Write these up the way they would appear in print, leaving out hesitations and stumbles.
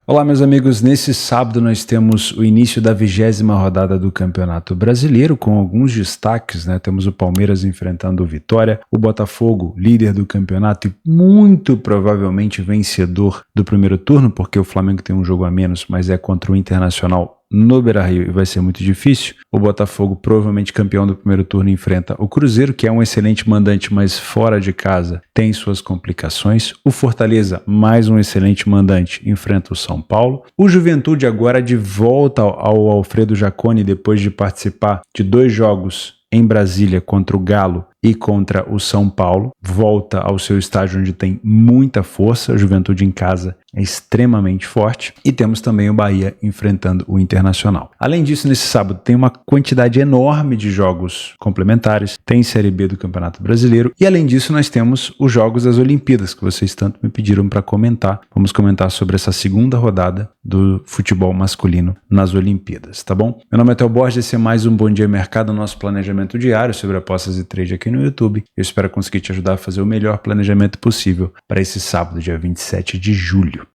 Olá, meus amigos. Nesse sábado nós temos o início da 20ª rodada do Campeonato Brasileiro, com alguns destaques, né? Temos o Palmeiras enfrentando o Vitória, o Botafogo, líder do campeonato e muito provavelmente vencedor do primeiro turno, porque o Flamengo tem um jogo a menos, mas é contra o Internacional no Beira-Rio e vai ser muito difícil. O Botafogo, provavelmente campeão do primeiro turno, enfrenta o Cruzeiro, que é um excelente mandante, mas fora de casa tem suas complicações. O Fortaleza, mais um excelente mandante, enfrenta o São Paulo. O Juventude agora de volta ao Alfredo Jaconi, depois de participar de 2 jogos em Brasília contra o Galo e contra o São Paulo, volta ao seu estádio onde tem muita força. A Juventude em casa é extremamente forte, e temos também o Bahia enfrentando o Internacional. Além disso, nesse sábado tem uma quantidade enorme de jogos complementares, tem Série B do Campeonato Brasileiro, e além disso nós temos os jogos das Olimpíadas, que vocês tanto me pediram para comentar. Vamos comentar sobre essa segunda rodada do futebol masculino nas Olimpíadas, tá bom? Meu nome é Theo Borges, esse é mais um Bom Dia Mercado, nosso planejamento diário sobre apostas e trade aqui no YouTube. Eu espero conseguir te ajudar a fazer o melhor planejamento possível para esse sábado, dia 27 de julho.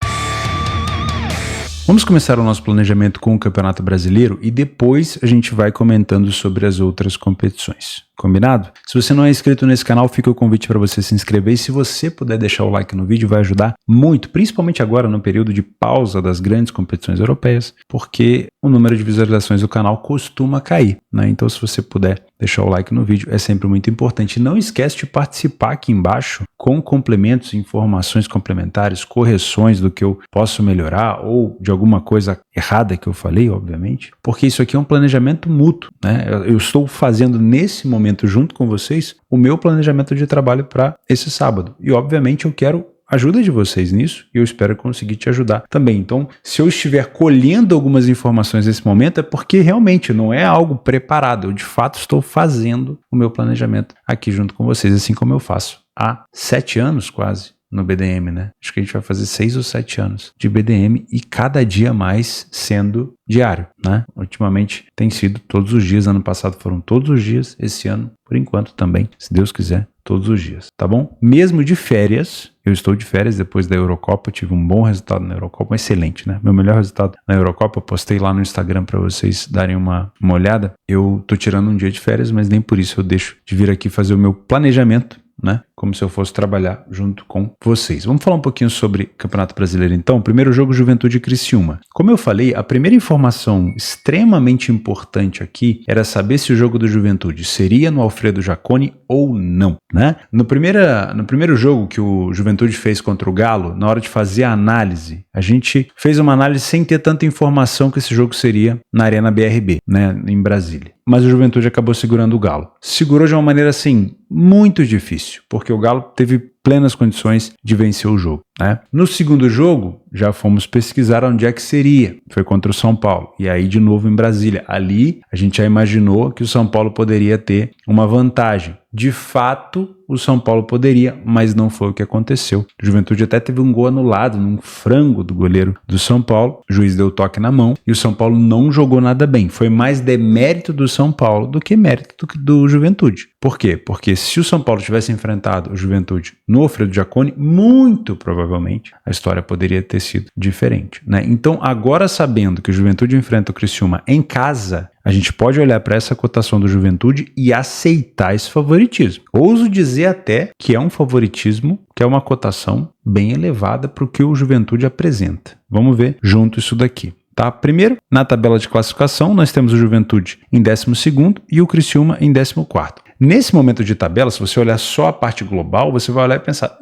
Vamos começar o nosso planejamento com o Campeonato Brasileiro e depois a gente vai comentando sobre as outras competições. Combinado? Se você não é inscrito nesse canal, fica o convite para você se inscrever, e se você puder deixar o like no vídeo, vai ajudar muito, principalmente agora no período de pausa das grandes competições europeias, porque o número de visualizações do canal costuma cair, né? Então, se você puder deixar o like no vídeo, é sempre muito importante. Não esquece de participar aqui embaixo com complementos, informações complementares, correções do que eu posso melhorar ou de alguma coisa errada que eu falei, obviamente, porque isso aqui é um planejamento mútuo, né? Eu estou fazendo nesse momento junto com vocês o meu planejamento de trabalho para esse sábado, e obviamente eu quero a ajuda de vocês nisso, e eu espero conseguir te ajudar também. Então, se eu estiver colhendo algumas informações nesse momento, é porque realmente não é algo preparado, eu de fato estou fazendo o meu planejamento aqui junto com vocês, assim como eu faço há 7 anos quase no BDM, né? Acho que a gente vai fazer 6 ou 7 anos de BDM, e cada dia mais sendo diário, né? Ultimamente tem sido todos os dias, ano passado foram todos os dias, esse ano, por enquanto também, se Deus quiser, todos os dias, tá bom? Mesmo de férias, eu estou de férias depois da Eurocopa, eu tive um bom resultado na Eurocopa, excelente, né? Meu melhor resultado na Eurocopa, eu postei lá no Instagram para vocês darem uma olhada. Eu tô tirando um dia de férias, mas nem por isso eu deixo de vir aqui fazer o meu planejamento, né? Como se eu fosse trabalhar junto com vocês. Vamos falar um pouquinho sobre Campeonato Brasileiro então. Primeiro jogo, Juventude e Criciúma. Como eu falei, a primeira informação extremamente importante aqui era saber se o jogo do Juventude seria no Alfredo Jaconi ou não, né? No primeiro jogo que o Juventude fez contra o Galo, na hora de fazer a análise, a gente fez uma análise sem ter tanta informação que esse jogo seria na Arena BRB, né, em Brasília. Mas o Juventude acabou segurando o Galo. Segurou de uma maneira, assim, muito difícil, porque o Galo teve plenas condições de vencer o jogo, né? No segundo jogo, já fomos pesquisar onde é que seria. Foi contra o São Paulo. E aí, de novo, em Brasília. Ali, a gente já imaginou que o São Paulo poderia ter uma vantagem. De fato, o São Paulo poderia, mas não foi o que aconteceu. O Juventude até teve um gol anulado num frango do goleiro do São Paulo. O juiz deu toque na mão e o São Paulo não jogou nada bem. Foi mais demérito do São Paulo do que mérito do Juventude. Por quê? Porque se o São Paulo tivesse enfrentado o Juventude no Alfredo Jaconi, muito provavelmente a história poderia ter sido diferente, né? Então, agora sabendo que o Juventude enfrenta o Criciúma em casa, a gente pode olhar para essa cotação do Juventude e aceitar esse favoritismo. Ouso dizer até que é um favoritismo, que é uma cotação bem elevada para o que o Juventude apresenta. Vamos ver junto isso daqui. Tá? Primeiro, na tabela de classificação, nós temos o Juventude em 12º e o Criciúma em 14º. Nesse momento de tabela, se você olhar só a parte global, você vai olhar e pensar,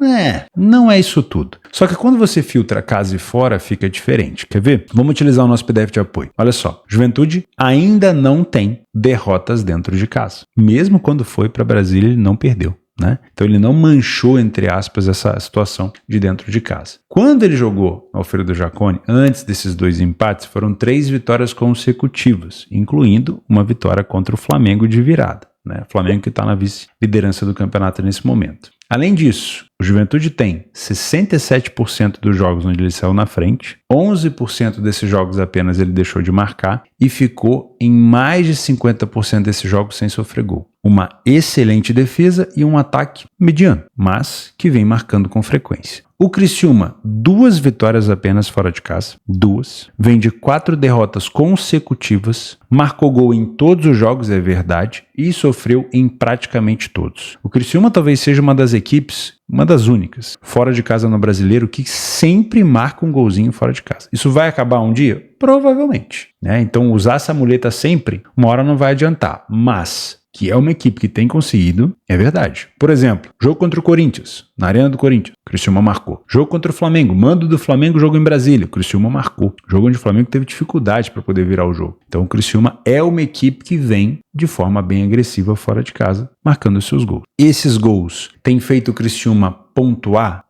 não é isso tudo. Só que quando você filtra casa e fora, fica diferente. Quer ver? Vamos utilizar o nosso PDF de apoio. Olha só, Juventude ainda não tem derrotas dentro de casa. Mesmo quando foi para Brasília, ele não perdeu, né? Então ele não manchou, entre aspas, essa situação de dentro de casa. Quando ele jogou no Alfredo Jaconi, antes desses 2 empates, foram 3 vitórias consecutivas, incluindo uma vitória contra o Flamengo de virada, né? Flamengo que está na vice-liderança do campeonato nesse momento. Além disso, o Juventude tem 67% dos jogos onde ele saiu na frente, 11% desses jogos apenas ele deixou de marcar e ficou em mais de 50% desses jogos sem sofrer gol. Uma excelente defesa e um ataque mediano, mas que vem marcando com frequência. O Criciúma, 2 vitórias apenas fora de casa, 2. Vem de 4 derrotas consecutivas, marcou gol em todos os jogos, é verdade, e sofreu em praticamente todos. O Criciúma talvez seja uma das equipes, uma das únicas, fora de casa no Brasileiro, que sempre marca um golzinho fora de casa. Isso vai acabar um dia? Provavelmente, né? Então usar essa muleta sempre, uma hora não vai adiantar, mas que é uma equipe que tem conseguido, é verdade. Por exemplo, jogo contra o Corinthians, na Arena do Corinthians, o Criciúma marcou. Jogo contra o Flamengo, mando do Flamengo, jogo em Brasília, o Criciúma marcou. Jogo onde o Flamengo teve dificuldade para poder virar o jogo. Então o Criciúma é uma equipe que vem de forma bem agressiva fora de casa, marcando os seus gols. Esses gols têm feito o Criciúma pontuar?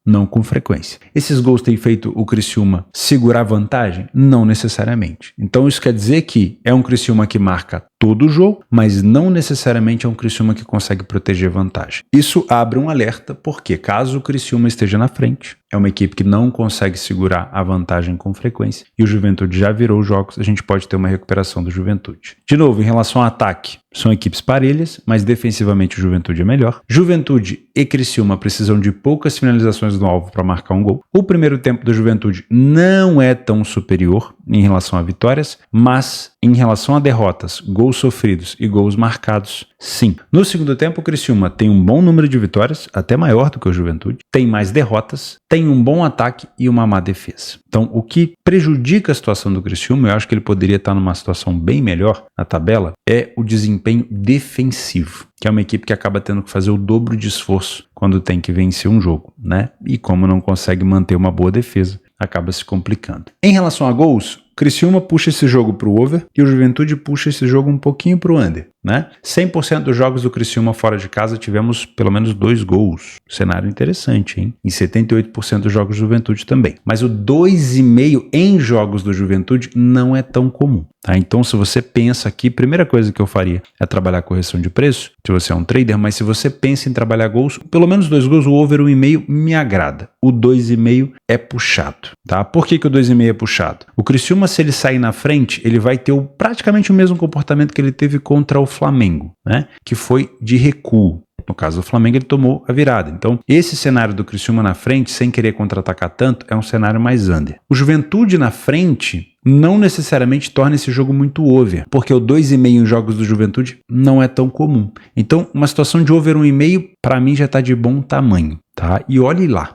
Não com frequência. Esses gols têm feito o Criciúma segurar vantagem? Não necessariamente. Então isso quer dizer que é um Criciúma que marca todo o jogo, mas não necessariamente é um Criciúma que consegue proteger vantagem. Isso abre um alerta, porque caso o Criciúma esteja na frente, é uma equipe que não consegue segurar a vantagem com frequência, e o Juventude já virou jogos, a gente pode ter uma recuperação do Juventude. De novo, em relação ao ataque, são equipes parelhas, mas defensivamente o Juventude é melhor. Juventude e Criciúma precisam de poucas finalizações no alvo para marcar um gol. O primeiro tempo do Juventude não é tão superior em relação a vitórias, mas em relação a derrotas, gols sofridos e gols marcados, sim. No segundo tempo, o Criciúma tem um bom número de vitórias, até maior do que o Juventude, tem mais derrotas, tem um bom ataque e uma má defesa. Então, o que prejudica a situação do Criciúma, eu acho que ele poderia estar numa situação bem melhor na tabela, é o desempenho defensivo, que é uma equipe que acaba tendo que fazer o dobro de esforço quando tem que vencer um jogo, né? E como não consegue manter uma boa defesa, acaba se complicando. Em relação a gols, Criciúma puxa esse jogo para o over e o Juventude puxa esse jogo um pouquinho para o under, né? 100% dos jogos do Criciúma fora de casa tivemos pelo menos 2 gols. Cenário interessante, hein? Em 78% dos jogos do Juventude também. Mas o 2,5 em jogos do Juventude não é tão comum, tá? Então, se você pensa aqui, primeira coisa que eu faria é trabalhar correção de preço, se você é um trader, mas se você pensa em trabalhar gols, pelo menos 2 gols, o over 1,5 me agrada. O 2,5 é puxado, tá? Por que o 2,5 é puxado? O Criciúma, se ele sair na frente, ele vai ter praticamente o mesmo comportamento que ele teve contra o Flamengo, né? Que foi de recuo. No caso do Flamengo, ele tomou a virada. Então, esse cenário do Criciúma na frente, sem querer contra-atacar tanto, é um cenário mais under. O Juventude na frente não necessariamente torna esse jogo muito over, porque o 2,5 em jogos do Juventude não é tão comum. Então, uma situação de over 1,5, para mim, já está de bom tamanho. Tá? E olhe lá.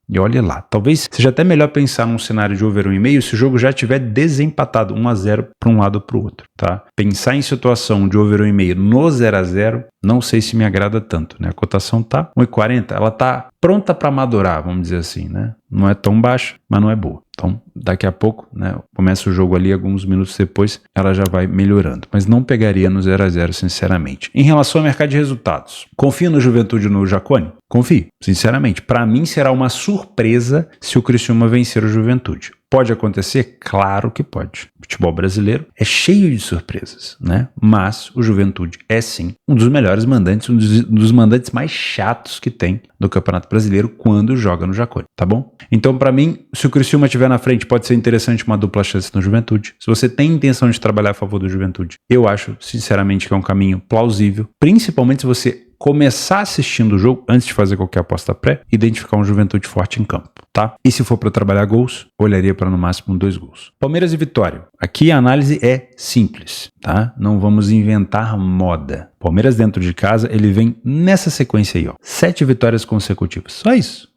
Talvez seja até melhor pensar num cenário de over 1,5 se o jogo já estiver desempatado 1-0 para um lado ou para o outro. Tá? Pensar em situação de over 1,5 no 0-0, não sei se me agrada tanto, né? A cotação tá 1,40, ela tá pronta para madurar, vamos dizer assim, né? Não é tão baixa, mas não é boa. Então, daqui a pouco, né, começa o jogo ali, alguns minutos depois, ela já vai melhorando. Mas não pegaria no 0-0, sinceramente. Em relação ao mercado de resultados, confio no Juventude no Jacone? Confio, sinceramente. Para mim, será uma surpresa se o Criciúma vencer o Juventude. Pode acontecer? Claro que pode. O futebol brasileiro é cheio de surpresas, né? Mas o Juventude é sim um dos melhores mandantes, um dos mandantes mais chatos que tem do Campeonato Brasileiro quando joga no Jacone, tá bom? Então, para mim, se o Criciúma estiver na frente, pode ser interessante uma dupla chance no Juventude. Se você tem intenção de trabalhar a favor do Juventude, eu acho, sinceramente, que é um caminho plausível, principalmente se você começar assistindo o jogo, antes de fazer qualquer aposta pré, identificar um Juventude forte em campo, tá? E se for para trabalhar gols, olharia para no máximo 2 gols. Palmeiras e Vitória. Aqui a análise é simples, tá? Não vamos inventar moda. Palmeiras dentro de casa, ele vem nessa sequência aí, ó. 7 vitórias consecutivas. Só isso.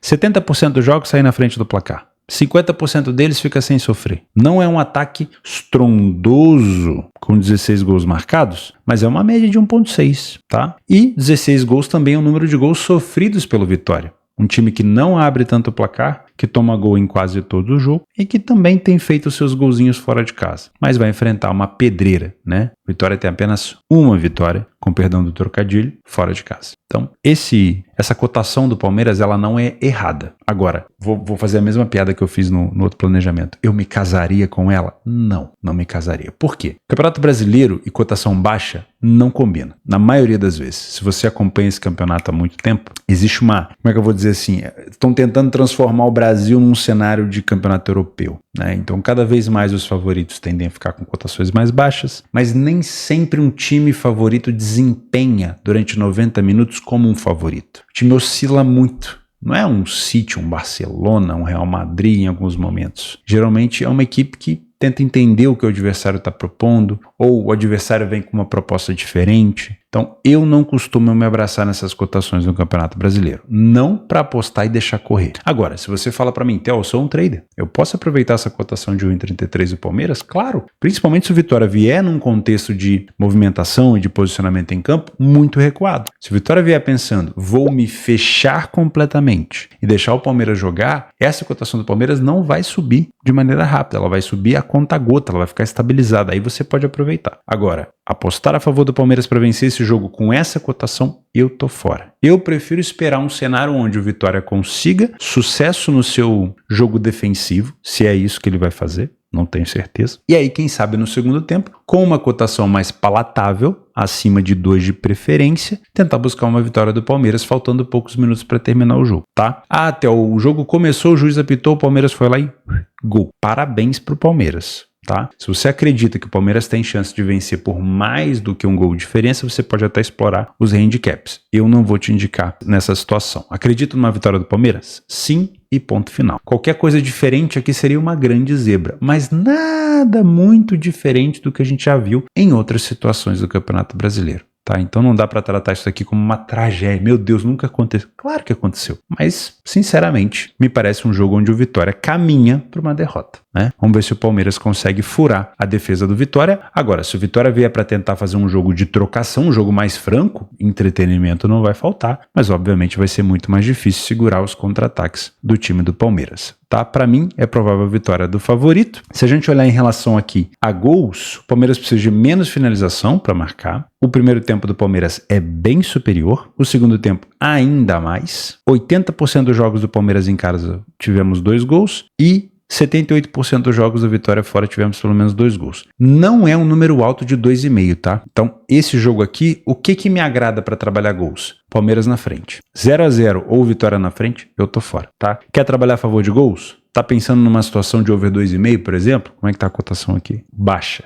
70% dos jogos saem na frente do placar. 50% deles fica sem sofrer. Não é um ataque estrondoso com 16 gols marcados, mas é uma média de 1,6, tá? E 16 gols também é o número de gols sofridos pelo Vitória. Um time que não abre tanto o placar, que toma gol em quase todo o jogo e que também tem feito seus golzinhos fora de casa, mas vai enfrentar uma pedreira, né? Vitória tem apenas uma vitória, com perdão do trocadilho, fora de casa. Então, essa cotação do Palmeiras, ela não é errada. Agora, vou fazer a mesma piada que eu fiz no outro planejamento. Eu me casaria com ela? Não me casaria. Por quê? Campeonato Brasileiro e cotação baixa não combina. Na maioria das vezes. Se você acompanha esse campeonato há muito tempo, existe como é que eu vou dizer assim, estão tentando transformar o Brasil num cenário de campeonato europeu, né? Então, cada vez mais os favoritos tendem a ficar com cotações mais baixas, mas nem sempre um time favorito desempenha durante 90 minutos como um favorito. O time oscila muito, Não é um City, um Barcelona, um Real Madrid em alguns momentos. Geralmente é uma equipe que tenta entender o que o adversário está propondo, ou o adversário vem com uma proposta diferente. Então, eu não costumo me abraçar nessas cotações no Campeonato Brasileiro. Não para apostar e deixar correr. Agora, se você fala para mim, Theo, eu sou um trader, eu posso aproveitar essa cotação de 1,33 do Palmeiras? Claro, principalmente se o Vitória vier num contexto de movimentação e de posicionamento em campo muito recuado. Se o Vitória vier pensando, vou me fechar completamente e deixar o Palmeiras jogar, essa cotação do Palmeiras não vai subir de maneira rápida, ela vai subir a conta-gota, ela vai ficar estabilizada, aí você pode aproveitar. Agora, apostar a favor do Palmeiras para vencer esse jogo com essa cotação, eu tô fora. Eu prefiro esperar um cenário onde o Vitória consiga sucesso no seu jogo defensivo, se é isso que ele vai fazer, não tenho certeza. E aí, quem sabe no segundo tempo, com uma cotação mais palatável, acima de 2 de preferência, tentar buscar uma vitória do Palmeiras, faltando poucos minutos para terminar o jogo, tá? Até o jogo começou, o juiz apitou, o Palmeiras foi lá e gol. Parabéns pro Palmeiras. Tá? Se você acredita que o Palmeiras tem chance de vencer por mais do que um gol de diferença, você pode até explorar os handicaps. Eu não vou te indicar nessa situação. Acredito numa vitória do Palmeiras? Sim, e ponto final. Qualquer coisa diferente aqui seria uma grande zebra, mas nada muito diferente do que a gente já viu em outras situações do Campeonato Brasileiro. Tá? Então não dá para tratar isso aqui como uma tragédia. Meu Deus, nunca aconteceu. Claro que aconteceu. Mas, sinceramente, me parece um jogo onde o Vitória caminha para uma derrota. Né? Vamos ver se o Palmeiras consegue furar a defesa do Vitória. Agora, se o Vitória vier para tentar fazer um jogo de trocação, um jogo mais franco, entretenimento não vai faltar, mas obviamente vai ser muito mais difícil segurar os contra-ataques do time do Palmeiras. Tá? Para mim, é provável a vitória do favorito. Se a gente olhar em relação aqui a gols, o Palmeiras precisa de menos finalização para marcar. O primeiro tempo do Palmeiras é bem superior. O segundo tempo, ainda mais. 80% dos jogos do Palmeiras em casa tivemos 2 gols e 78% dos jogos do Vitória fora tivemos pelo menos 2 gols. Não é um número alto de 2,5, tá? Então, esse jogo aqui, o que me agrada para trabalhar gols? Palmeiras na frente. 0-0 ou Vitória na frente, eu tô fora, tá? Quer trabalhar a favor de gols? Tá pensando numa situação de over 2,5, por exemplo? Como é que tá a cotação aqui? Baixa.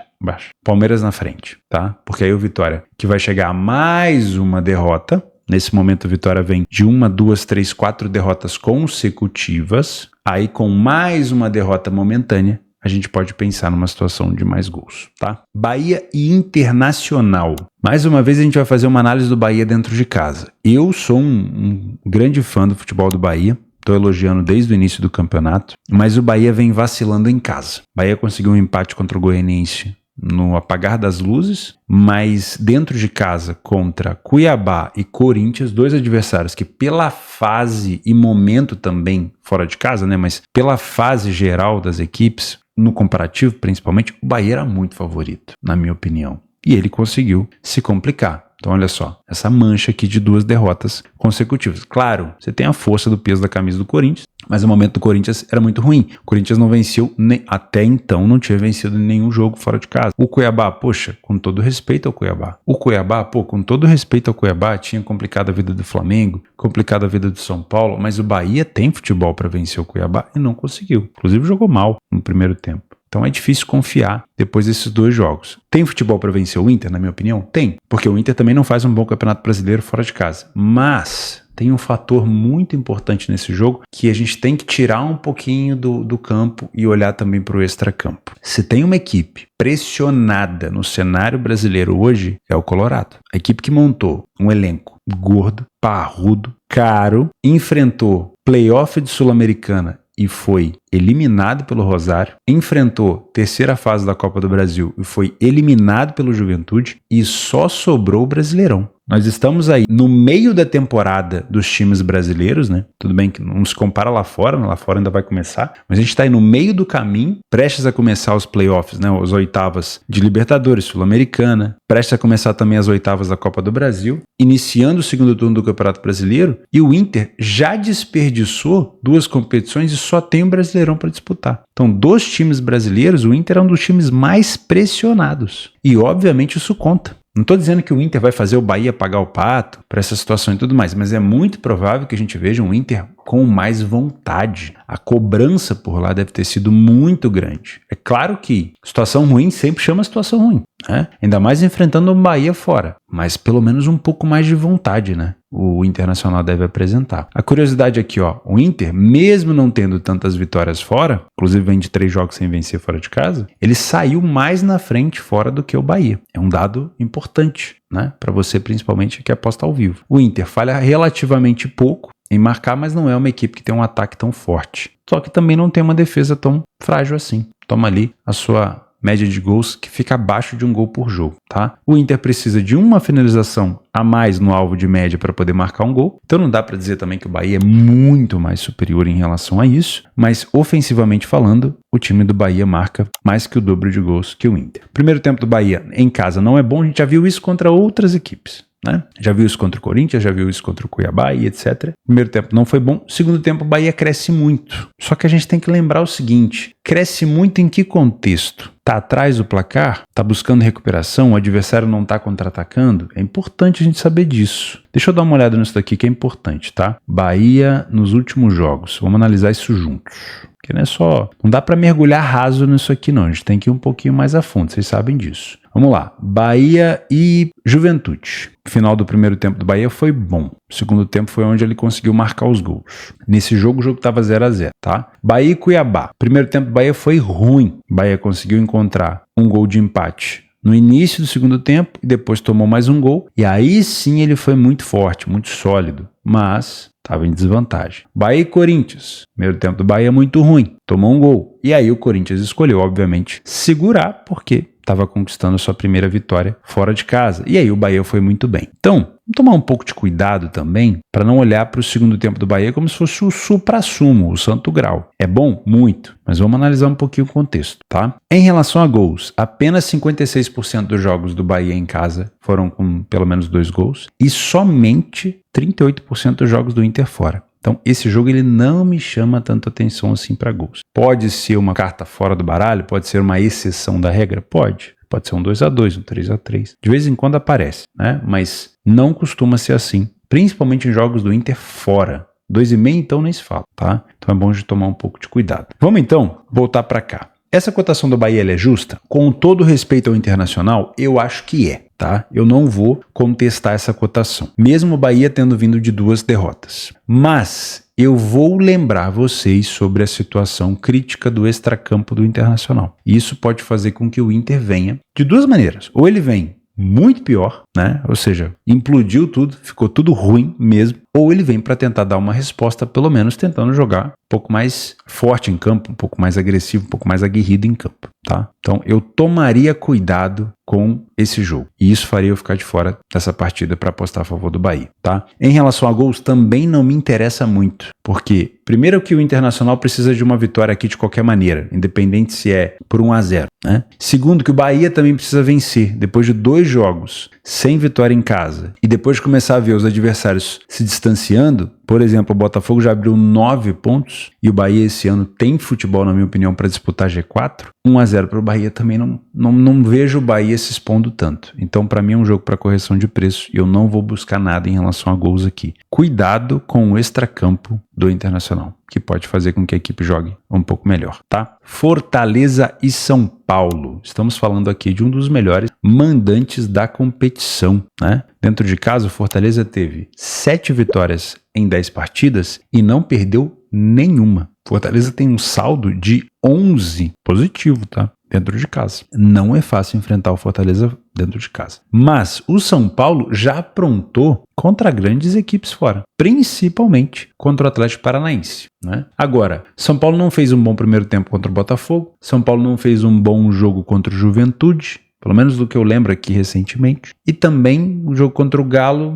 Palmeiras na frente, tá? Porque aí o Vitória, que vai chegar a mais uma derrota. Nesse momento, a Vitória vem de 1, 2, 3, 4 derrotas consecutivas. Aí, com mais uma derrota momentânea, a gente pode pensar numa situação de mais gols, tá? Bahia e Internacional. Mais uma vez, a gente vai fazer uma análise do Bahia dentro de casa. Eu sou um grande fã do futebol do Bahia. Estou elogiando desde o início do campeonato. Mas o Bahia vem vacilando em casa. O Bahia conseguiu um empate contra o Goianiense no apagar das luzes, mas dentro de casa contra Cuiabá e Corinthians, 2 adversários que pela fase e momento também fora de casa, né, mas pela fase geral das equipes, no comparativo principalmente, o Bahia era muito favorito, na minha opinião. E ele conseguiu se complicar. Então olha só, essa mancha aqui de 2 derrotas consecutivas. Claro, você tem a força do peso da camisa do Corinthians, mas o momento do Corinthians era muito ruim. O Corinthians não venceu, até então não tinha vencido nenhum jogo fora de casa. O Cuiabá, poxa, com todo respeito ao Cuiabá. O Cuiabá, com todo respeito ao Cuiabá, tinha complicado a vida do Flamengo, complicado a vida do São Paulo, mas o Bahia tem futebol para vencer o Cuiabá e não conseguiu. Inclusive jogou mal no primeiro tempo. Então é difícil confiar depois desses 2 jogos. Tem futebol para vencer o Inter, na minha opinião? Tem, porque o Inter também não faz um bom campeonato brasileiro fora de casa. Mas tem um fator muito importante nesse jogo que a gente tem que tirar um pouquinho do campo e olhar também para o extracampo. Se tem uma equipe pressionada no cenário brasileiro hoje, é o Colorado. A equipe que montou um elenco gordo, parrudo, caro, enfrentou playoff de Sul-Americana e foi eliminado pelo Rosário, enfrentou terceira fase da Copa do Brasil e foi eliminado pelo Juventude e só sobrou o Brasileirão. Nós estamos aí no meio da temporada dos times brasileiros, né? Tudo bem que não se compara lá fora ainda vai começar, mas a gente está aí no meio do caminho, prestes a começar os playoffs, né? As oitavas de Libertadores, Sul-Americana, prestes a começar também as oitavas da Copa do Brasil, iniciando o segundo turno do Campeonato Brasileiro, e o Inter já desperdiçou 2 competições e só tem o Brasileirão para disputar. Então, dos times brasileiros, o Inter é um dos times mais pressionados. E, obviamente, isso conta. Não estou dizendo que o Inter vai fazer o Bahia pagar o pato para essa situação e tudo mais, mas é muito provável que a gente veja um Inter com mais vontade. A cobrança por lá deve ter sido muito grande. É claro que situação ruim sempre chama situação ruim, né? Ainda mais enfrentando o Bahia fora, mas pelo menos um pouco mais de vontade, né? o Internacional deve apresentar. A curiosidade aqui, ó, o Inter, mesmo não tendo tantas vitórias fora, inclusive vem de 3 jogos sem vencer fora de casa, ele saiu mais na frente fora do que o Bahia. É um dado importante, né? Para você, principalmente, que aposta ao vivo. O Inter falha relativamente pouco em marcar, mas não é uma equipe que tem um ataque tão forte. Só que também não tem uma defesa tão frágil assim. Toma ali a sua média de gols que fica abaixo de um gol por jogo, tá? O Inter precisa de uma finalização a mais no alvo de média para poder marcar um gol. Então não dá para dizer também que o Bahia é muito mais superior em relação a isso, mas ofensivamente falando, o time do Bahia marca mais que o dobro de gols que o Inter. Primeiro tempo do Bahia em casa não é bom, a gente já viu isso contra outras equipes, né? Já viu isso contra o Corinthians, já viu isso contra o Cuiabá e etc. Primeiro tempo não foi bom. Segundo tempo o Bahia cresce muito. Só que a gente tem que lembrar o seguinte, cresce muito em que contexto? Tá atrás do placar? Tá buscando recuperação? O adversário não tá contra-atacando? É importante a gente saber disso. Deixa eu dar uma olhada nisso daqui que é importante, tá? Bahia nos últimos jogos. Vamos analisar isso juntos. Porque não é só... Não dá para mergulhar raso nisso aqui não. A gente tem que ir um pouquinho mais a fundo. Vocês sabem disso. Vamos lá. Bahia e Juventude. O final do primeiro tempo do Bahia foi bom. O segundo tempo foi onde ele conseguiu marcar os gols. Nesse jogo, o jogo estava 0-0, tá? Bahia e Cuiabá. O primeiro tempo do Bahia foi ruim. O Bahia conseguiu encontrar um gol de empate no início do segundo tempo e depois tomou mais um gol. E aí sim ele foi muito forte, muito sólido. Mas estava em desvantagem. Bahia e Corinthians. Primeiro tempo do Bahia muito ruim. Tomou um gol. E aí o Corinthians escolheu, obviamente, segurar porque estava conquistando sua primeira vitória fora de casa. E aí o Bahia foi muito bem. Então, vamos tomar um pouco de cuidado também para não olhar para o segundo tempo do Bahia como se fosse o supra-sumo, o santo grau. É bom? Muito. Mas vamos analisar um pouquinho o contexto, tá? Em relação a gols, apenas 56% dos jogos do Bahia em casa foram com pelo menos 2 gols e somente 38% dos jogos do Inter fora. Então, esse jogo ele não me chama tanta atenção assim para gols. Pode ser uma carta fora do baralho, pode ser uma exceção da regra? Pode. Pode ser um 2-2, um 3-3. De vez em quando aparece, né? Mas não costuma ser assim, principalmente em jogos do Inter fora. 2,5 então nem se fala, tá? Então é bom de tomar um pouco de cuidado. Vamos então voltar para cá. Essa cotação do Bahia é justa? Com todo respeito ao Internacional, eu acho que é, tá? Eu não vou contestar essa cotação, mesmo o Bahia tendo vindo de 2 derrotas. Mas eu vou lembrar vocês sobre a situação crítica do extracampo do Internacional. Isso pode fazer com que o Inter venha de 2 maneiras. Ou ele vem muito pior, né? Ou seja, implodiu tudo, ficou tudo ruim mesmo. Ou ele vem para tentar dar uma resposta, pelo menos tentando jogar um pouco mais forte em campo, um pouco mais agressivo, um pouco mais aguerrido em campo, tá? Então eu tomaria cuidado com esse jogo. E isso faria eu ficar de fora dessa partida para apostar a favor do Bahia, tá? Em relação a gols, também não me interessa muito, porque primeiro que o Internacional precisa de uma vitória aqui de qualquer maneira, independente se é por 1-0, né? Segundo que o Bahia também precisa vencer, depois de 2 jogos sem vitória em casa, e depois de começar a ver os adversários se distanciando. Por exemplo, o Botafogo já abriu 9 pontos e o Bahia esse ano tem futebol, na minha opinião, para disputar G4. 1-0 para o Bahia também não vejo o Bahia se expondo tanto. Então, para mim é um jogo para correção de preço e eu não vou buscar nada em relação a gols aqui. Cuidado com o extracampo do Internacional, que pode fazer com que a equipe jogue um pouco melhor, tá? Fortaleza e São Paulo. Estamos falando aqui de um dos melhores mandantes da competição, né? Dentro de casa, o Fortaleza teve 7 vitórias em 10 partidas e não perdeu nenhuma. Fortaleza tem um saldo de 11 positivo, tá? Dentro de casa. Não é fácil enfrentar o Fortaleza dentro de casa. Mas o São Paulo já aprontou contra grandes equipes fora, principalmente contra o Atlético Paranaense, né? Agora, São Paulo não fez um bom primeiro tempo contra o Botafogo, São Paulo não fez um bom jogo contra o Juventude, pelo menos do que eu lembro aqui recentemente, e também o jogo contra o Galo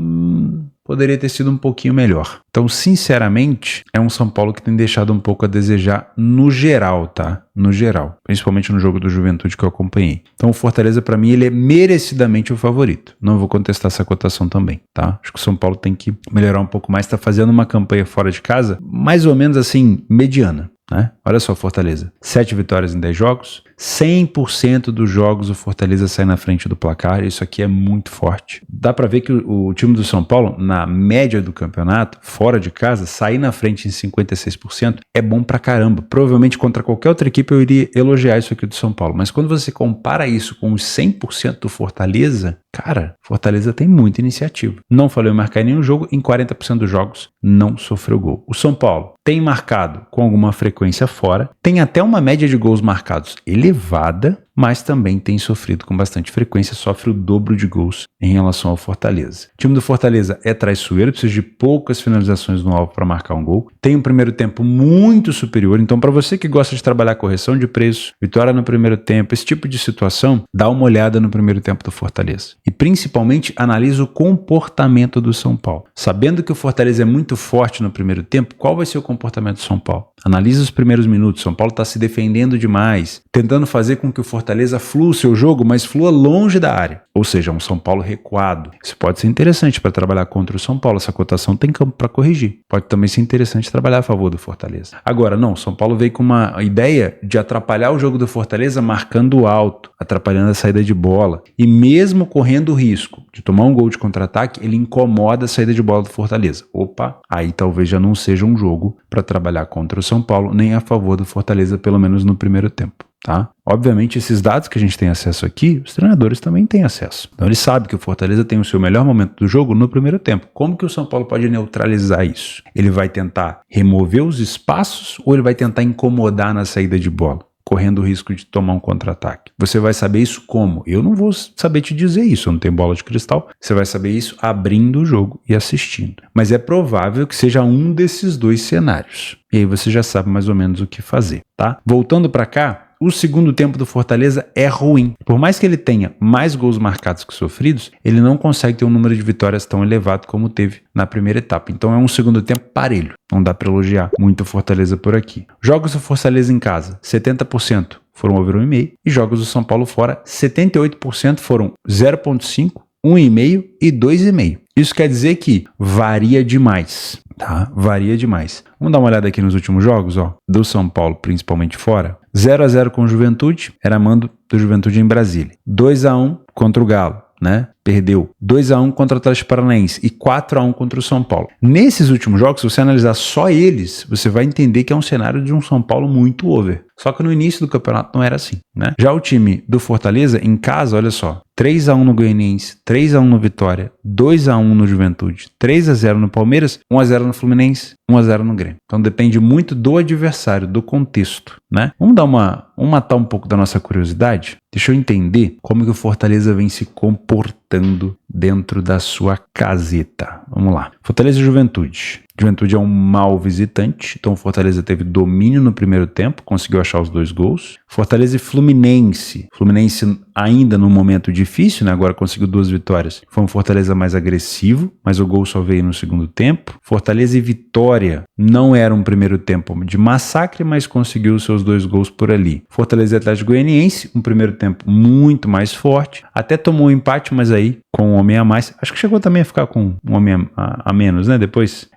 poderia ter sido um pouquinho melhor. Então, sinceramente, é um São Paulo que tem deixado um pouco a desejar no geral, tá? No geral. Principalmente no jogo do Juventude que eu acompanhei. Então, o Fortaleza, pra mim, ele é merecidamente o favorito. Não vou contestar essa cotação também, tá? Acho que o São Paulo tem que melhorar um pouco mais. Tá fazendo uma campanha fora de casa, mais ou menos assim, mediana, né? Olha só, Fortaleza. 7 vitórias em 10 jogos, 100% dos jogos o Fortaleza sai na frente do placar, isso aqui é muito forte. Dá pra ver que o time do São Paulo, na média do campeonato, fora de casa, sair na frente em 56% é bom pra caramba. Provavelmente contra qualquer outra equipe eu iria elogiar isso aqui do São Paulo, mas quando você compara isso com os 100% do Fortaleza, cara, Fortaleza tem muita iniciativa. Não falhou em marcar em nenhum jogo, em 40% dos jogos não sofreu gol. O São Paulo tem marcado com alguma frequência fora, tem até uma média de gols marcados elevada, mas também tem sofrido com bastante frequência, sofre o dobro de gols em relação ao Fortaleza. O time do Fortaleza é traiçoeiro, precisa de poucas finalizações no alvo para marcar um gol, tem um primeiro tempo muito superior, então para você que gosta de trabalhar correção de preço, vitória no primeiro tempo, esse tipo de situação, dá uma olhada no primeiro tempo do Fortaleza. E principalmente analisa o comportamento do São Paulo. Sabendo que o Fortaleza é muito forte no primeiro tempo, qual vai ser o comportamento do São Paulo? Analisa os primeiros minutos. São Paulo está se defendendo demais, tentando fazer com que o Fortaleza flua o seu jogo, mas flua longe da área. Ou seja, um São Paulo recuado. Isso pode ser interessante para trabalhar contra o São Paulo. Essa cotação tem campo para corrigir. Pode também ser interessante trabalhar a favor do Fortaleza. Agora, não. São Paulo veio com uma ideia de atrapalhar o jogo do Fortaleza marcando alto, atrapalhando a saída de bola. E mesmo correndo o risco de tomar um gol de contra-ataque, ele incomoda a saída de bola do Fortaleza. Opa, aí talvez já não seja um jogo para trabalhar contra o São Paulo, nem a favor do Fortaleza, pelo menos no primeiro tempo. Tá? Obviamente, esses dados que a gente tem acesso aqui, os treinadores também têm acesso. Então, eles sabem que o Fortaleza tem o seu melhor momento do jogo no primeiro tempo. Como que o São Paulo pode neutralizar isso? Ele vai tentar remover os espaços ou ele vai tentar incomodar na saída de bola, correndo o risco de tomar um contra-ataque? Você vai saber isso como? Eu não vou saber te dizer isso, eu não tenho bola de cristal. Você vai saber isso abrindo o jogo e assistindo. Mas é provável que seja um desses dois cenários. E aí você já sabe mais ou menos o que fazer, tá? Voltando para cá, o segundo tempo do Fortaleza é ruim. Por mais que ele tenha mais gols marcados que sofridos, ele não consegue ter um número de vitórias tão elevado como teve na primeira etapa. Então é um segundo tempo parelho. Não dá para elogiar muito o Fortaleza por aqui. Jogos do Fortaleza em casa, 70% foram over 1,5. E jogos do São Paulo fora, 78% foram 0,5, 1,5 e 2,5. Isso quer dizer que varia demais. Tá? Varia demais. Vamos dar uma olhada aqui nos últimos jogos, ó, do São Paulo, principalmente fora. 0-0 com o Juventude, era mando do Juventude em Brasília. 2-1 contra o Galo, né? Perdeu. 2-1 contra o Atlético Paranaense e 4-1 contra o São Paulo. Nesses últimos jogos, se você analisar só eles, você vai entender que é um cenário de um São Paulo muito over. Só que no início do campeonato não era assim, né? Já o time do Fortaleza, em casa, olha só, 3-1 no Goianiense, 3-1 no Vitória, 2-1 no Juventude, 3-0 no Palmeiras, 1-0 no Fluminense, 1-0 no Grêmio. Então depende muito do adversário, do contexto, né? Vamos matar um pouco da nossa curiosidade? Deixa eu entender como que o Fortaleza vem se comportando dentro da sua caseta. Vamos lá. Fortaleza e Juventude. Juventude é um mau visitante, então o Fortaleza teve domínio no primeiro tempo, conseguiu achar os 2 gols. Fortaleza e Fluminense. Fluminense ainda num momento difícil, né? Agora conseguiu 2 vitórias. Foi um Fortaleza mais agressivo, mas o gol só veio no segundo tempo. Fortaleza e Vitória não era um primeiro tempo de massacre, mas conseguiu os seus 2 gols por ali. Fortaleza e Atlético Goianiense, um primeiro tempo muito mais forte, até tomou um empate, mas aí com um homem a mais, acho que chegou também a ficar com um homem a menos, né, depois?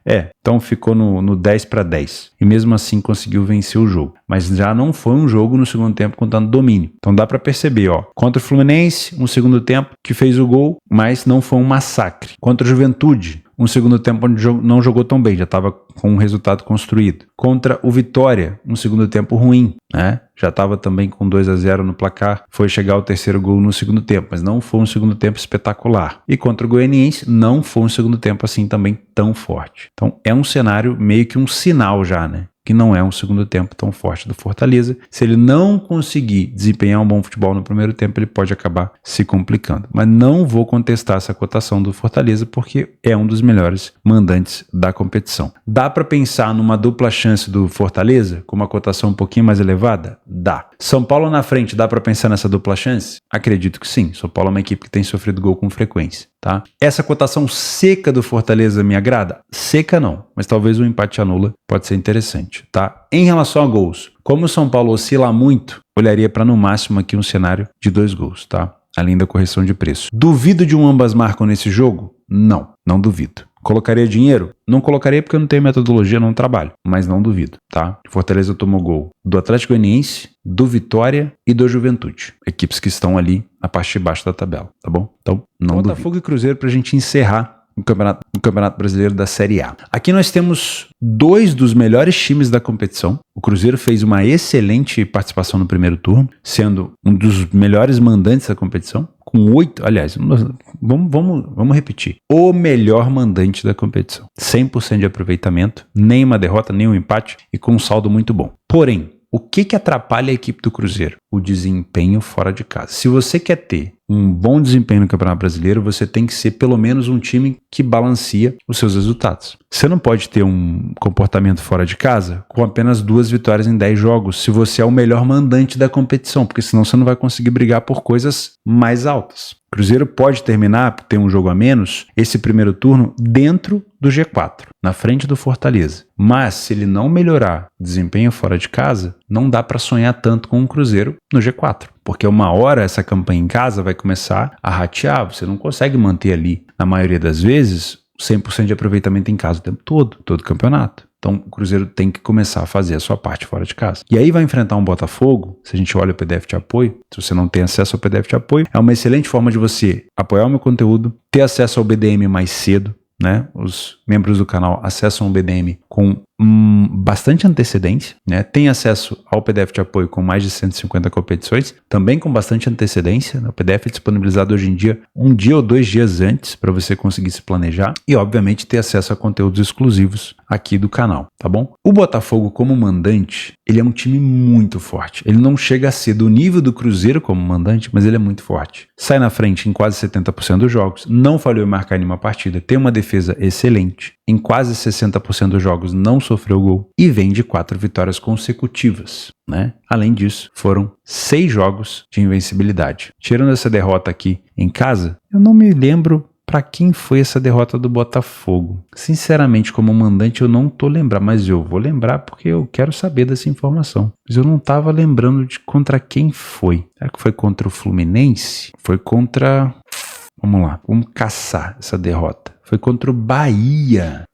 Então ficou no 10-10, e mesmo assim conseguiu vencer o jogo, mas já não foi um jogo no segundo tempo contando domínio, então dá pra perceber, ó, contra o Fluminense, um segundo tempo que fez o gol, mas não foi um massacre. Contra o Juventude, um segundo tempo onde não jogou tão bem, já estava com um resultado construído. Contra o Vitória, um segundo tempo ruim, né? Já estava também com 2-0 no placar, foi chegar ao terceiro gol no segundo tempo, mas não foi um segundo tempo espetacular. E contra o Goianiense, não foi um segundo tempo assim também tão forte. Então é um cenário meio que um sinal já, né? Que não é um segundo tempo tão forte do Fortaleza. Se ele não conseguir desempenhar um bom futebol no primeiro tempo, ele pode acabar se complicando. Mas não vou contestar essa cotação do Fortaleza, porque é um dos melhores mandantes da competição. Dá para pensar numa dupla chance do Fortaleza, com uma cotação um pouquinho mais elevada? Dá. São Paulo na frente, dá para pensar nessa dupla chance? Acredito que sim. São Paulo é uma equipe que tem sofrido gol com frequência. Tá? Essa cotação seca do Fortaleza me agrada? Seca não, mas talvez o empate anula, pode ser interessante, tá? Em relação a gols, como o São Paulo oscila muito, olharia para no máximo aqui um cenário de 2 gols, tá? Além da correção de preço. Duvido de um ambas marcam nesse jogo? Não duvido. Colocaria dinheiro? Não colocaria porque eu não tenho metodologia, não trabalho, mas não duvido, tá? Fortaleza tomou gol do Atlético Goianiense, do Vitória e do Juventude. Equipes que estão ali na parte de baixo da tabela, tá bom? Então, não duvido. Botafogo e Cruzeiro pra gente encerrar o Campeonato Brasileiro da Série A. Aqui nós temos 2 dos melhores times da competição. O Cruzeiro fez uma excelente participação no primeiro turno, sendo um dos melhores mandantes da competição, com 8, aliás, vamos repetir. O melhor mandante da competição. 100% de aproveitamento, nem uma derrota, nem um empate e com um saldo muito bom. Porém, o que atrapalha a equipe do Cruzeiro? O desempenho fora de casa. Se você quer ter um bom desempenho no Campeonato Brasileiro, você tem que ser pelo menos um time que balanceia os seus resultados. Você não pode ter um comportamento fora de casa com apenas 2 vitórias em 10 jogos, se você é o melhor mandante da competição, porque senão você não vai conseguir brigar por coisas mais altas. O Cruzeiro pode terminar, porque tem um jogo a menos, esse primeiro turno dentro do G4, na frente do Fortaleza. Mas se ele não melhorar o desempenho fora de casa, não dá para sonhar tanto com o Cruzeiro no G4. Porque uma hora essa campanha em casa vai começar a ratear, você não consegue manter ali, na maioria das vezes, 100% de aproveitamento em casa o tempo todo o campeonato. Então o Cruzeiro tem que começar a fazer a sua parte fora de casa. E aí vai enfrentar um Botafogo, se a gente olha o PDF de apoio, se você não tem acesso ao PDF de apoio, é uma excelente forma de você apoiar o meu conteúdo, ter acesso ao BDM mais cedo, né? Os membros do canal acessam o BDM com bastante antecedência, né? Tem acesso ao PDF de apoio com mais de 150 competições, também com bastante antecedência, né? O PDF é disponibilizado hoje em dia 1 dia ou 2 dias antes para você conseguir se planejar e, obviamente, ter acesso a conteúdos exclusivos aqui do canal, tá bom? O Botafogo como mandante, ele é um time muito forte. Ele não chega a ser do nível do Cruzeiro como mandante, mas ele é muito forte. Sai na frente em quase 70% dos jogos, não falhou em marcar nenhuma partida, tem uma defesa excelente, em quase 60% dos jogos não sofreu gol e vem de 4 vitórias consecutivas, né? Além disso, foram 6 jogos de invencibilidade. Tirando essa derrota aqui em casa, eu não me lembro para quem foi essa derrota do Botafogo. Sinceramente, como mandante, eu não tô lembrando, mas eu vou lembrar porque eu quero saber dessa informação. Mas eu não tava lembrando de contra quem foi. Será que foi contra o Fluminense? Foi contra... Vamos lá, vamos caçar essa derrota. Foi contra o Bahia.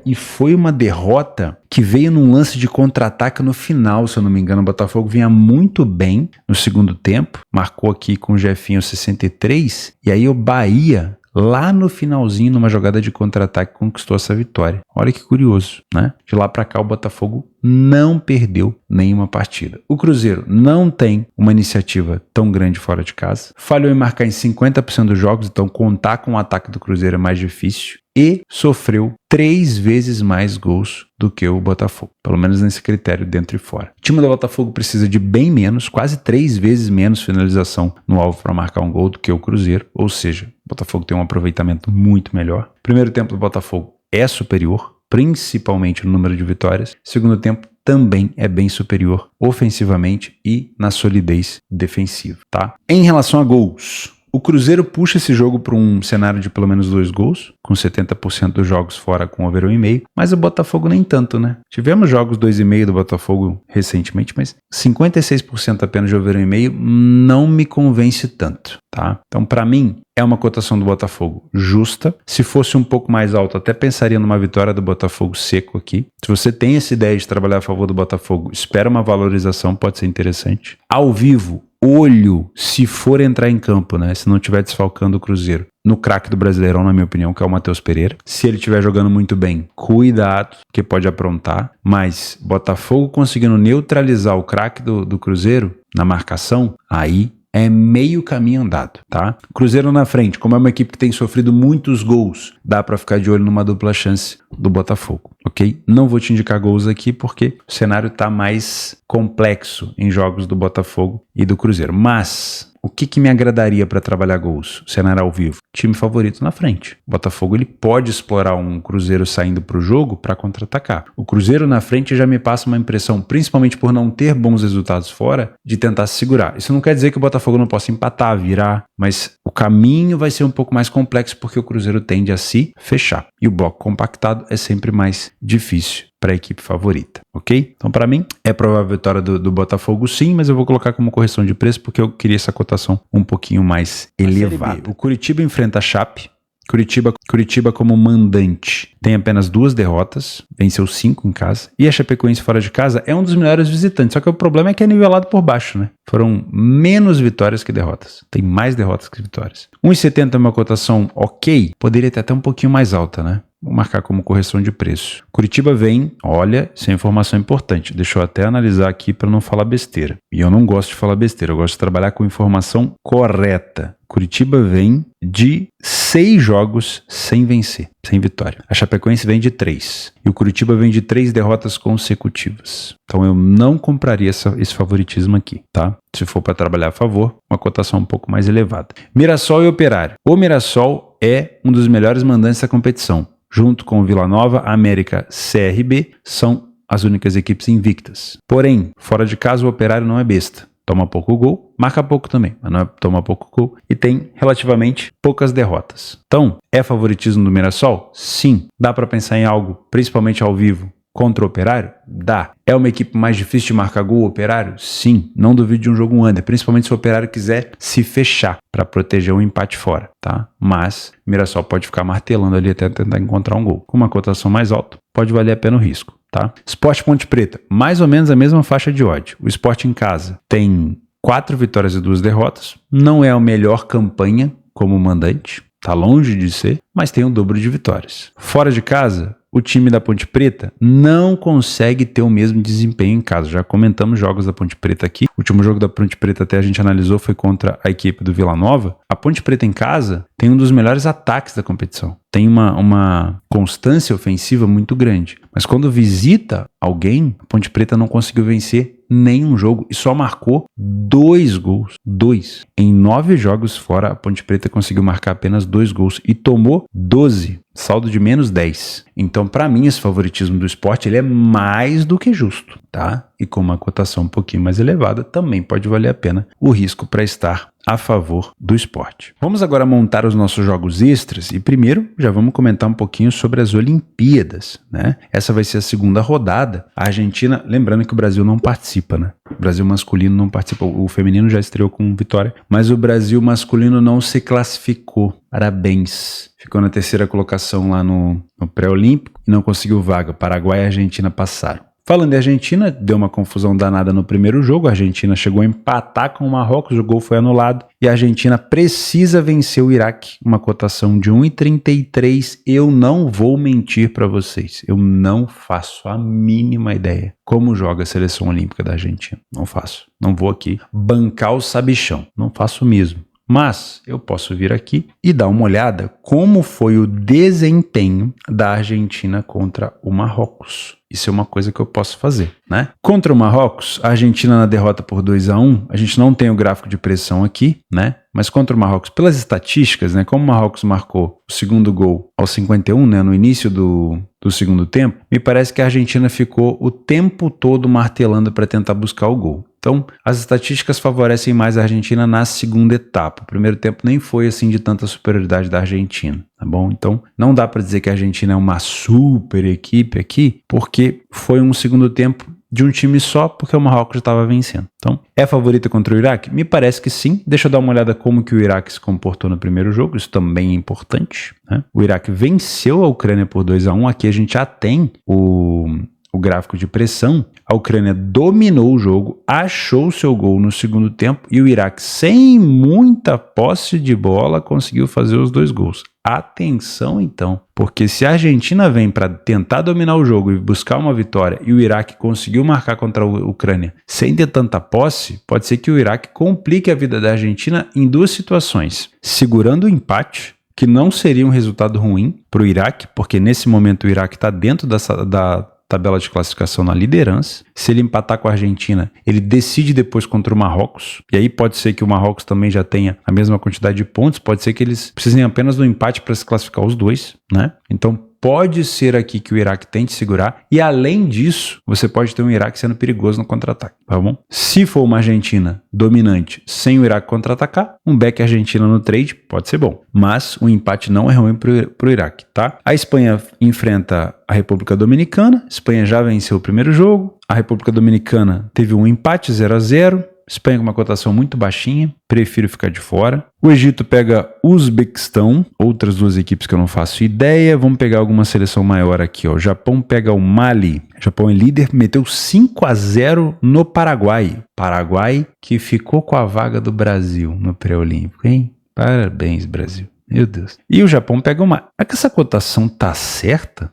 E foi uma derrota que veio num lance de contra-ataque no final, se eu não me engano. O Botafogo vinha muito bem no segundo tempo. Marcou aqui com o Jefinho 63. E aí o Bahia, lá no finalzinho, numa jogada de contra-ataque, conquistou essa vitória. Olha que curioso, né? De lá pra cá, o Botafogo não perdeu nenhuma partida. O Cruzeiro não tem uma iniciativa tão grande fora de casa. Falhou em marcar em 50% dos jogos, então contar com o ataque do Cruzeiro é mais difícil. E sofreu 3 vezes mais gols do que o Botafogo. Pelo menos nesse critério dentro e fora. O time do Botafogo precisa de bem menos, quase 3 vezes menos finalização no alvo para marcar um gol do que o Cruzeiro. Ou seja, o Botafogo tem um aproveitamento muito melhor. Primeiro tempo do Botafogo é superior, principalmente no número de vitórias. Segundo tempo também é bem superior ofensivamente e na solidez defensiva, tá? Em relação a gols, o Cruzeiro puxa esse jogo para um cenário de pelo menos 2 gols, com 70% dos jogos fora com over 1,5, mas o Botafogo nem tanto, né? Tivemos jogos 2,5 do Botafogo recentemente, mas 56% apenas de over 1,5 não me convence tanto, tá? Então, para mim, é uma cotação do Botafogo justa. Se fosse um pouco mais alto, até pensaria numa vitória do Botafogo seco aqui. Se você tem essa ideia de trabalhar a favor do Botafogo, espera uma valorização, pode ser interessante. Ao vivo, olho, se for entrar em campo, né? Se não estiver desfalcando o Cruzeiro. No craque do Brasileirão, na minha opinião, que é o Matheus Pereira. Se ele estiver jogando muito bem, cuidado, que pode aprontar. Mas Botafogo conseguindo neutralizar o craque do Cruzeiro na marcação, aí é meio caminho andado, tá? Cruzeiro na frente, como é uma equipe que tem sofrido muitos gols, dá pra ficar de olho numa dupla chance do Botafogo, ok? Não vou te indicar gols aqui porque o cenário tá mais complexo em jogos do Botafogo e do Cruzeiro. Mas o que me agradaria para trabalhar gols? Cenário ao vivo. Time favorito na frente. O Botafogo ele pode explorar um Cruzeiro saindo para o jogo para contra-atacar. O Cruzeiro na frente já me passa uma impressão, principalmente por não ter bons resultados fora, de tentar se segurar. Isso não quer dizer que o Botafogo não possa empatar, virar, mas o caminho vai ser um pouco mais complexo porque o Cruzeiro tende a se fechar. E o bloco compactado é sempre mais difícil para a equipe favorita, ok? Então, para mim, é provável a vitória do Botafogo sim, mas eu vou colocar como correção de preço porque eu queria essa cotação um pouquinho mais elevada. O Curitiba enfrenta a Chape Curitiba como mandante tem apenas 2 derrotas, venceu 5 em casa. E a Chapecoense fora de casa é um dos melhores visitantes. Só que o problema é que é nivelado por baixo, né? Foram menos vitórias que derrotas. Tem mais derrotas que vitórias. 1,70 é uma cotação ok. Poderia ter até um pouquinho mais alta, né? Vou marcar como correção de preço. Curitiba vem, olha, isso é informação importante. Deixa eu até analisar aqui para não falar besteira. E eu não gosto de falar besteira, eu gosto de trabalhar com informação correta. Curitiba vem de 6 jogos sem vencer, sem vitória. A Chapecoense vem de 3. E o Curitiba vem de 3 derrotas consecutivas. Então eu não compraria esse favoritismo aqui, tá? Se for para trabalhar a favor, uma cotação um pouco mais elevada. Mirassol e Operário. O Mirassol é um dos melhores mandantes da competição. Junto com o Vila Nova, América, CRB, são as únicas equipes invictas. Porém, fora de casa, o Operário não é besta. Toma pouco gol, marca pouco também, mas não é, toma pouco gol e tem relativamente poucas derrotas. Então, é favoritismo do Mirassol? Sim. Dá para pensar em algo, principalmente ao vivo, contra o Operário? Dá. É uma equipe mais difícil de marcar gol, o Operário? Sim. Não duvide de um jogo under, principalmente se o Operário quiser se fechar para proteger um empate fora, tá? Mas o Mirassol pode ficar martelando ali até tentar encontrar um gol. Com uma cotação mais alta, pode valer a pena o risco, tá? Sport Ponte Preta, mais ou menos a mesma faixa de odd. O Sport em casa tem 4 vitórias e 2 derrotas. Não é a melhor campanha como mandante, tá longe de ser, mas tem o dobro de vitórias. Fora de casa, o time da Ponte Preta não consegue ter o mesmo desempenho em casa. Já comentamos jogos da Ponte Preta aqui. O último jogo da Ponte Preta até a gente analisou foi contra a equipe do Vila Nova. A Ponte Preta em casa tem um dos melhores ataques da competição. Tem uma constância ofensiva muito grande. Mas quando visita alguém, a Ponte Preta não conseguiu vencer nenhum jogo e só marcou 2 gols. 2. Em 9 jogos fora, a Ponte Preta conseguiu marcar apenas 2 gols e tomou 12. Saldo de menos 10. Então, para mim, esse favoritismo do Sport ele é mais do que justo, tá? E com uma cotação um pouquinho mais elevada, também pode valer a pena o risco para estar a favor do Sport. Vamos agora montar os nossos jogos extras e primeiro já vamos comentar um pouquinho sobre as Olimpíadas, né? Essa vai ser a segunda rodada. A Argentina, lembrando que o Brasil não participa, né? O Brasil masculino não participa, o feminino já estreou com vitória, mas o Brasil masculino não se classificou. Parabéns! Ficou na 3ª colocação lá no pré-olímpico e não conseguiu vaga. Paraguai e Argentina passaram. Falando de Argentina, deu uma confusão danada no primeiro jogo. A Argentina chegou a empatar com o Marrocos, o gol foi anulado. E a Argentina precisa vencer o Iraque. Uma cotação de 1,33. Eu não vou mentir para vocês. Eu não faço a mínima ideia como joga a seleção olímpica da Argentina. Não faço. Não vou aqui bancar o sabichão. Não faço mesmo. Mas eu posso vir aqui e dar uma olhada como foi o desempenho da Argentina contra o Marrocos. Isso é uma coisa que eu posso fazer, né? Contra o Marrocos, a Argentina na derrota por 2-1, a gente não tem o gráfico de pressão aqui, né? Mas contra o Marrocos, pelas estatísticas, né? Como o Marrocos marcou o segundo gol aos 51, né? No início do segundo tempo, me parece que a Argentina ficou o tempo todo martelando para tentar buscar o gol. Então, as estatísticas favorecem mais a Argentina na segunda etapa. O primeiro tempo nem foi assim de tanta superioridade da Argentina, tá bom? Então, não dá para dizer que a Argentina é uma super equipe aqui, porque foi um segundo tempo de um time só, porque o Marrocos já estava vencendo. Então, é favorita contra o Iraque? Me parece que sim. Deixa eu dar uma olhada como que o Iraque se comportou no primeiro jogo, isso também é importante, né? O Iraque venceu a Ucrânia por 2-1, aqui a gente já tem o gráfico de pressão. A Ucrânia dominou o jogo, achou seu gol no segundo tempo e o Iraque, sem muita posse de bola, conseguiu fazer os 2 gols. Atenção então, porque se a Argentina vem para tentar dominar o jogo e buscar uma vitória e o Iraque conseguiu marcar contra a Ucrânia sem ter tanta posse, pode ser que o Iraque complique a vida da Argentina em 2 situações. Segurando o empate, que não seria um resultado ruim para o Iraque, porque nesse momento o Iraque está dentro da tabela de classificação na liderança. Se ele empatar com a Argentina, ele decide depois contra o Marrocos, e aí pode ser que o Marrocos também já tenha a mesma quantidade de pontos, pode ser que eles precisem apenas do empate para se classificar os 2, né? Então pode ser aqui que o Iraque tente segurar, e além disso, você pode ter um Iraque sendo perigoso no contra-ataque, tá bom? Se for uma Argentina dominante sem o Iraque contra-atacar, um back Argentina no trade pode ser bom, mas o empate não é ruim pro Iraque, tá? A Espanha enfrenta a República Dominicana, a Espanha já venceu o primeiro jogo, a República Dominicana teve um empate 0-0, Espanha com uma cotação muito baixinha, prefiro ficar de fora. O Egito pega Uzbequistão, outras duas equipes que eu não faço ideia. Vamos pegar alguma seleção maior aqui, ó. O Japão pega o Mali. O Japão é líder, meteu 5-0 no Paraguai. Paraguai que ficou com a vaga do Brasil no pré-olímpico, hein? Parabéns, Brasil. Meu Deus. E o Japão pega uma... Será que essa cotação tá certa?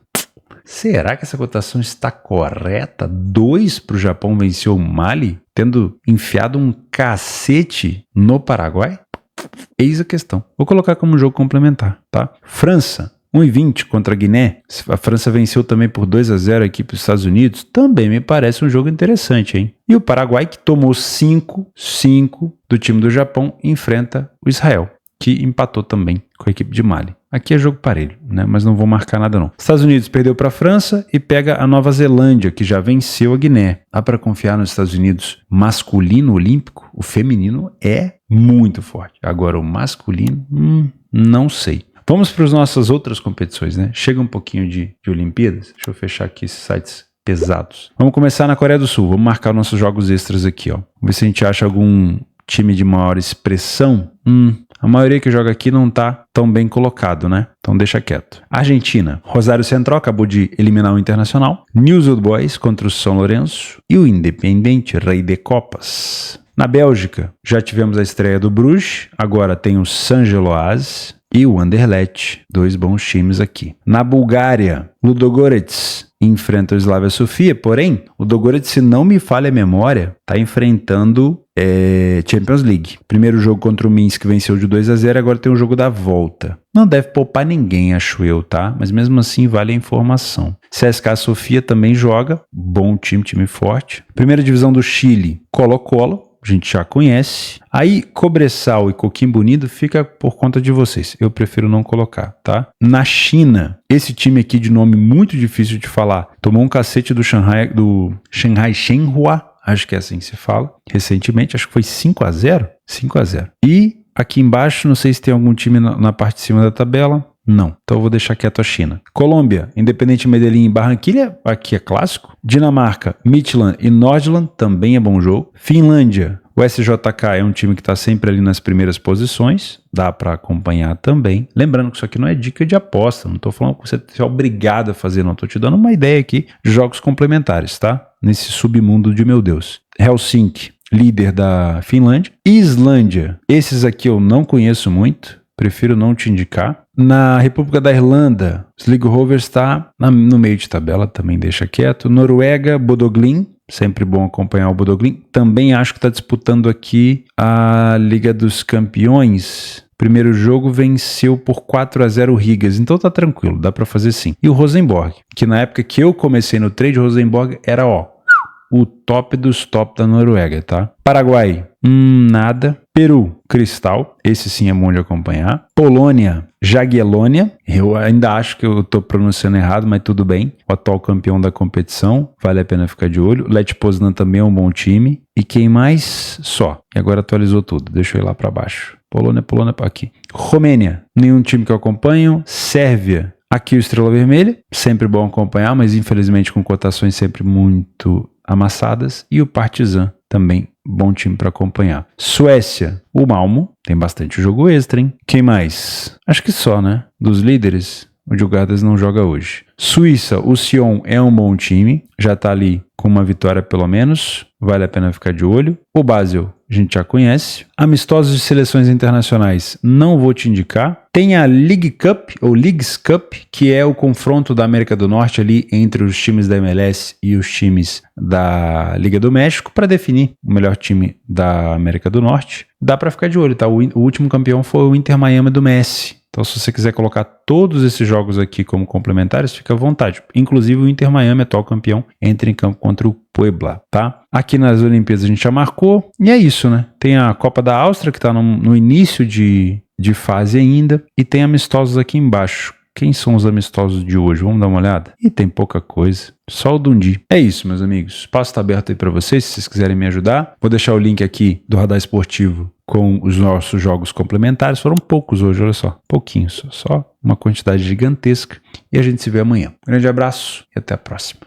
Será que essa cotação está correta? 2 para o Japão vencer o Mali, tendo enfiado um cacete no Paraguai? Eis a questão. Vou colocar como jogo complementar, tá? França, 1,20 contra a Guiné. A França venceu também por 2-0 a equipe dos Estados Unidos. Também me parece um jogo interessante, hein? E o Paraguai, que tomou 5 do time do Japão, enfrenta o Israel, que empatou também com a equipe de Mali. Aqui é jogo parelho, né? Mas não vou marcar nada não. Estados Unidos perdeu para a França e pega a Nova Zelândia, que já venceu a Guiné. Dá para confiar nos Estados Unidos masculino olímpico? O feminino é muito forte. Agora o masculino, não sei. Vamos para as nossas outras competições, né? Chega um pouquinho de Olimpíadas. Deixa eu fechar aqui esses sites pesados. Vamos começar na Coreia do Sul. Vamos marcar nossos jogos extras aqui, ó. Vamos ver se a gente acha algum time de maior expressão. A maioria que joga aqui não tá tão bem colocado, né? Então deixa quieto. Argentina. Rosário Central acabou de eliminar o Internacional. News Old Boys contra o São Lourenço. E o Independente, rei de Copas. Na Bélgica, já tivemos a estreia do Bruges. Agora tem o Saint-Gilloise e o Anderlecht. 2 bons times aqui. Na Bulgária, Ludogorets enfrenta o Slavia Sofia. Porém, o Ludogorets, se não me falha a memória, tá enfrentando Champions League. Primeiro jogo contra o Minsk venceu de 2-0, agora tem o jogo da volta. Não deve poupar ninguém, acho eu, tá? Mas mesmo assim vale a informação. CSKA Sofia também joga, bom time forte. Primeira divisão do Chile, Colo-Colo, a gente já conhece. Aí, Cobressal e Coquimbo Unido fica por conta de vocês. Eu prefiro não colocar, tá? Na China, esse time aqui de nome muito difícil de falar, tomou um cacete do Shanghai Shenhua, acho que é assim que se fala, recentemente, acho que foi 5-0. 5-0. E aqui embaixo, não sei se tem algum time na parte de cima da tabela. Não, então eu vou deixar quieto a China. Colômbia, Independente Medellín e Barranquilla, aqui é clássico. Dinamarca, Midtjylland e Nordland, também é bom jogo. Finlândia, o SJK é um time que está sempre ali nas primeiras posições, dá para acompanhar também. Lembrando que isso aqui não é dica de aposta, não estou falando que você é obrigado a fazer, não, estou te dando uma ideia aqui de jogos complementares, tá? Nesse submundo de meu Deus. Helsinki, líder da Finlândia. Islândia, esses aqui eu não conheço muito, prefiro não te indicar. Na República da Irlanda, Sligo Rovers está no meio de tabela, também deixa quieto. Noruega, Bodø/Glimt, sempre bom acompanhar o Bodø/Glimt. Também acho que está disputando aqui a Liga dos Campeões. Primeiro jogo venceu por 4-0 o Rigas, então tá tranquilo, dá para fazer sim. E o Rosenborg, que na época que eu comecei no trade, o Rosenborg era, o top dos top da Noruega, tá? Paraguai, nada. Peru, Cristal, esse sim é bom de acompanhar. Polônia, Jagiellonia, eu ainda acho que eu tô pronunciando errado, mas tudo bem. O atual campeão da competição, vale a pena ficar de olho. Lech Poznan também é um bom time. E quem mais? Só. E agora atualizou tudo, deixa eu ir lá para baixo. Polônia, aqui. Romênia, nenhum time que eu acompanho. Sérvia, aqui o Estrela Vermelha, sempre bom acompanhar, mas infelizmente com cotações sempre muito amassadas. E o Partizan, também bom time para acompanhar. Suécia, o Malmo, tem bastante jogo extra, hein? Quem mais? Acho que só, né? Dos líderes, o Djurgården não joga hoje. Suíça, o Sion é um bom time, já tá ali com uma vitória pelo menos, vale a pena ficar de olho. O Basel, a gente já conhece. Amistosos de seleções internacionais, não vou te indicar. Tem a League Cup, ou Leagues Cup, que é o confronto da América do Norte ali entre os times da MLS e os times da Liga do México para definir o melhor time da América do Norte. Dá para ficar de olho, tá? O último campeão foi o Inter Miami do Messi. Então, se você quiser colocar todos esses jogos aqui como complementares, fica à vontade. Inclusive, o Inter Miami, atual campeão, entra em campo contra o Puebla, tá? Aqui nas Olimpíadas a gente já marcou. E é isso, né? Tem a Copa da Áustria, que está no início de fase ainda. E tem amistosos aqui embaixo. Quem são os amistosos de hoje? Vamos dar uma olhada? E tem pouca coisa. Só o Dundee. É isso, meus amigos. O espaço está aberto aí para vocês, se vocês quiserem me ajudar. Vou deixar o link aqui do Radar Esportivo com os nossos jogos complementares. Foram poucos hoje, olha só. Pouquinhos. Só uma quantidade gigantesca. E a gente se vê amanhã. Um grande abraço e até a próxima.